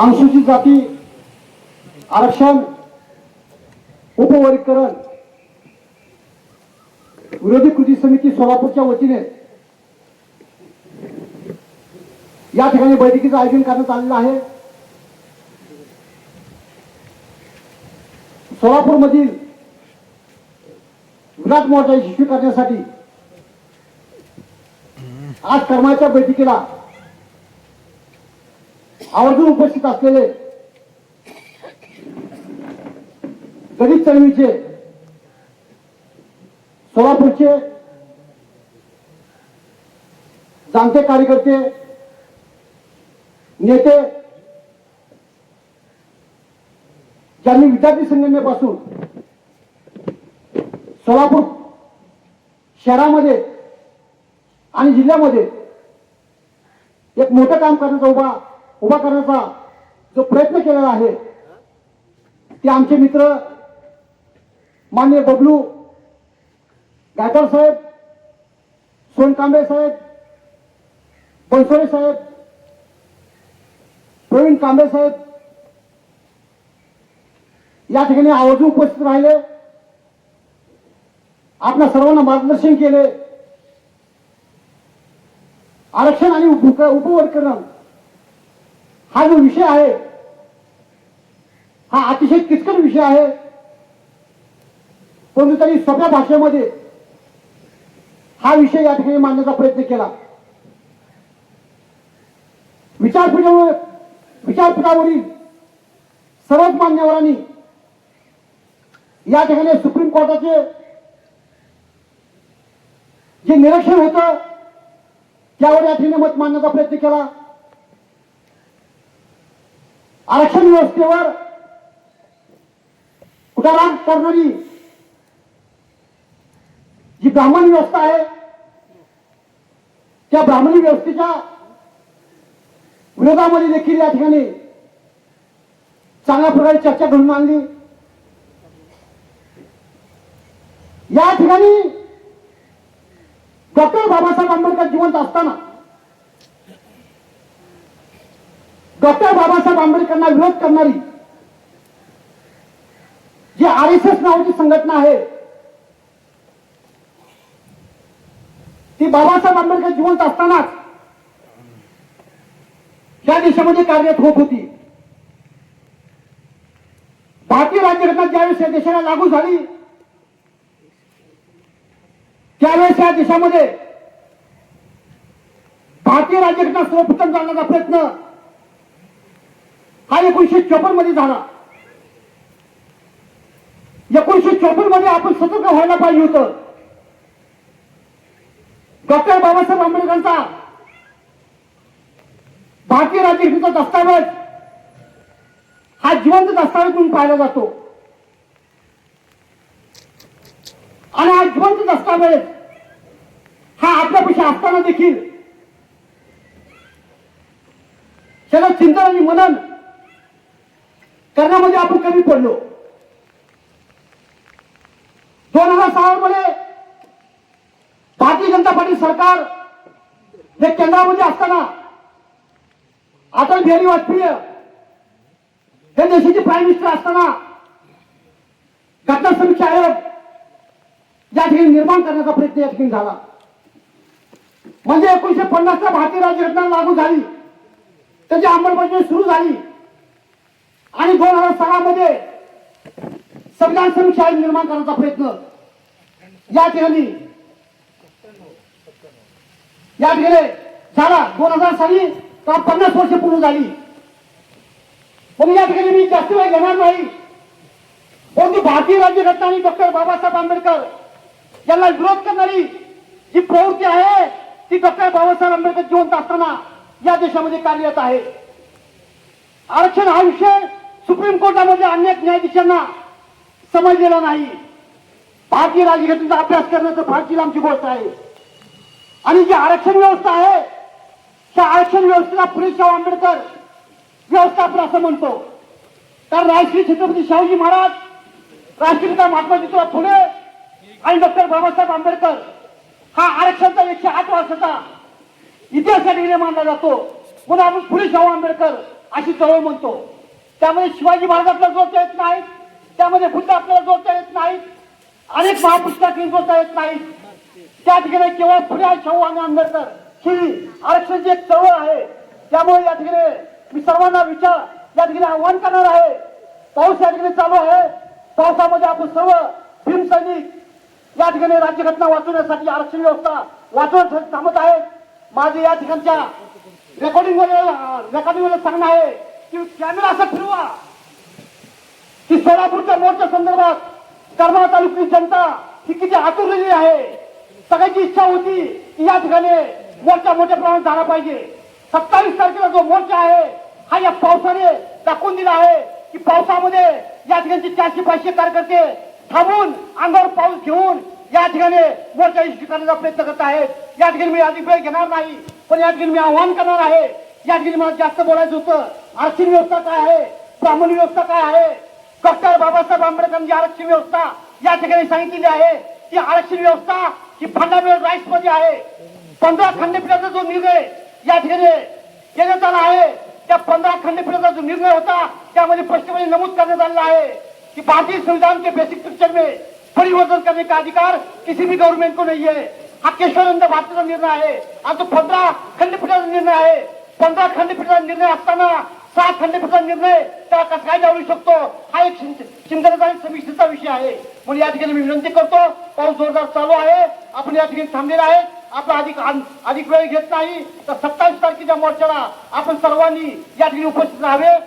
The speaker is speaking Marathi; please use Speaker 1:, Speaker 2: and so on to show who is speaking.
Speaker 1: अनुसूचित जाती आरक्षण उपवर्गीकरण विरोधी कृती समिती सोलापूरच्या वतीने या ठिकाणी बैठकीचं आयोजन करण्यात आलेलं आहे। सोलापूरमधील विराट मोर्चा यशस्वी करण्यासाठी आज कर्माच्या बैठकीला आवर्जून उपस्थित असलेले दलित चळवळीचे सोलापूरचे जाणते कार्यकर्ते नेते ज्यांनी विद्यार्थी संघटनेपासून सोलापूर शहरामध्ये आणि जिल्ह्यामध्ये एक मोठं काम करण्याचा उभा करण्याचा जो प्रयत्न केलेला आहे ते आमचे मित्र माननीय बबलू गायकवाड साहेब, सोनकांबळे साहेब, बनसोडे साहेब, प्रवीण कांबळे साहेब या ठिकाणी आवर्जून उपस्थित राहिले, आपल्या सर्वांना मार्गदर्शन केले। आरक्षण आणि उपवर्गीकरण हा जो विषय आहे हा अतिशय किचकट विषय आहे, परंतु त्यांनी सोप्या भाषेमध्ये हा विषय या ठिकाणी मांडण्याचा प्रयत्न केला। विचारपीठावरील सर्वच मान्यवरांनी या ठिकाणी सुप्रीम कोर्टाचे जे निरीक्षण होतं त्यावर या ठिकाणी मत मांडण्याचा प्रयत्न केला। आरक्षण व्यवस्थेवर उठाव करणारी जी ब्राह्मणी व्यवस्था आहे त्या ब्राह्मणी व्यवस्थेच्या विरोधामध्ये देखील या ठिकाणी चांगल्या प्रकारे चर्चा घडून आणली। या ठिकाणी डॉक्टर बाबासाहेब आंबेडकर जिवंत असताना डॉक्टर बाबासाहेब आंबेडकरांना विरोध करणारी जी RSS नावाची संघटना आहे ती बाबासाहेब आंबेडकर जिवंत असतानाच या देशामध्ये कार्यरत होत होती। भारतीय राज्यघटना ज्यावेळेस या देशाला लागू झाली त्यावेळेस या देशामध्ये भारतीय राज्यघटना सर्वप्रथम जाणण्याचा प्रयत्न हा 1954 मध्ये झाला। 1954 मध्ये आपण सतर्क व्हायला पाहिजे होतं। डॉक्टर बाबासाहेब आंबेडकरांचा भारतीय राज्यघटनेचा दस्तावेज हा जिवंत दस्तावेज म्हणून पाहिला जातो आणि हा जिवंत दस्तावेज हा आपल्यापाशी असताना देखील त्याला चिंतन आणि मनन करण्यामध्ये आपण कमी पडलो। 2006 मध्ये भारतीय जनता पार्टी सरकार हे केंद्रामध्ये असताना अटल बिहारी वाजपेयी हे देशाचे प्राईम मिनिस्टर असताना घटना समीक्षा आयोग या ठिकाणी निर्माण करण्याचा प्रयत्न या ठिकाणी झाला। म्हणजे 1950 ला भारतीय राज्यघटना लागू झाली, त्याची अंमलबजावणी सुरू झाली आणि 2006 मध्ये संविधान समीक्षा आयोग निर्माण करण्याचा प्रयत्न या ठिकाणी झाला। 2000 साली 50 वर्ष पूर्ण झाली। पण या ठिकाणी मी जास्त वेळ घेणार नाही, परंतु भारतीय राज्यघटना आणि डॉक्टर बाबासाहेब आंबेडकर यांना विरोध करणारी जी प्रवृत्ती आहे ती डॉक्टर बाबासाहेब आंबेडकर जिवंत असताना या देशामध्ये कार्यरत आहे। आरक्षण हा विषय सुप्रीम कोर्टामध्ये अनेक न्यायाधीशांना समजलेला नाही। भारतीय राज्यघटनेचा अभ्यास करण्याचं फारची लांबची गोष्ट आहे आणि जी आरक्षण व्यवस्था आहे त्या आरक्षण व्यवस्थेला फुले शाहू आंबेडकर व्यवस्था आपण असं म्हणतो। कारण राजश्री छत्रपती शाहूजी महाराज, राष्ट्रपिता महात्मा ज्योतिबा फुले आणि डॉक्टर बाबासाहेब आंबेडकर हा आरक्षणाचा 108 वर्षाचा इतिहास या ठिकाणी मानला जातो। म्हणून आपण फुले शाहू आंबेडकर अशी चळवळ म्हणतो. त्यामध्ये शिवाजी महाराजांना जोडता येत नाही, त्यामध्ये बुद्ध आपल्याला जोडता येत नाहीत, अनेक महापुरुषांनी जोडता येत नाहीत. त्या ठिकाणी केवळ फुले शाहू आणि आंबेडकर ही आरक्षणाची एक चळवळ आहे. त्यामुळे या ठिकाणी मी सर्वांना या ठिकाणी आव्हान करणार आहे. पाऊस या ठिकाणी चालू आहे. पावसामध्ये आपण सर्व भीम सैनिक या ठिकाणी राज्यघटना वाचवण्यासाठी आरक्षण व्यवस्था वाचवण्यासाठी थांबत आहेत. माझे या ठिकाणच्या रेकॉर्डिंग वर सांगणं आहे की कॅमेरा असं फिरवा की सोलापूरच्या मोर्चा संदर्भात करमाळा तालुक्याची जनता ही किती आतुरलेली आहे. सगळ्याची इच्छा होती की या ठिकाणी मोर्चा मोठ्या प्रमाणात झाला पाहिजे. 27 तारखेला जो मोर्चा आहे हा या पावसाने दाखवून दिला आहे की पावसामध्ये या ठिकाणचे 400-500 कार्यकर्ते थांबून अंगावर पाऊस घेऊन या ठिकाणी मोर्चा यशस्वी करण्याचा प्रयत्न करत आहेत. या ठिकाणी मी अधिक वेळ घेणार नाही, पण या ठिकाणी मी आव्हान करणार आहे. या ठिकाणी मला जास्त बोलायचं होतं. आरक्षण व्यवस्था काय आहे, ब्राह्मण व्यवस्था काय आहे, डॉक्टर बाबासाहेब आंबेडकरांची आरक्षण व्यवस्था या ठिकाणी सांगितलेली आहे. ती आरक्षण व्यवस्था ही फंडामेंटल राईट्स मध्ये आहे. 15 खंडपीठाचा जो निर्णय या ठिकाणी घेण्यात आला आहे, त्या 15 खंडपीठाचा जो निर्णय होता त्यामध्ये स्पष्टपणे नमूद करण्यात आलेला आहे कि भारतीय संविधान के बेसिक स्ट्रक्चर में परिवर्तन करने का अधिकार किसी भी गवर्नमेंट को नहीं है. हा केशवानंद भारतीचा निर्णय आहे आणि तो 15 खंडपीठाचा निर्णय आहे. 15 खंडपीठाचा निर्णय असताना 6 खंडपीठाचा निर्णय त्याला कसं काय जाऊ शकतो, हा एक चिंतनाचा आणि समीक्षेचा विषय आहे. म्हणून या ठिकाणी मी विनंती करतो. पाऊस जोरदार चालू आहे, आपण या ठिकाणी थांबलेला आहे. आपला अधिक वेळ घेत नाही तर 27 तारखेच्या मोर्चाला आपण सर्वांनी या ठिकाणी उपस्थित राहावे.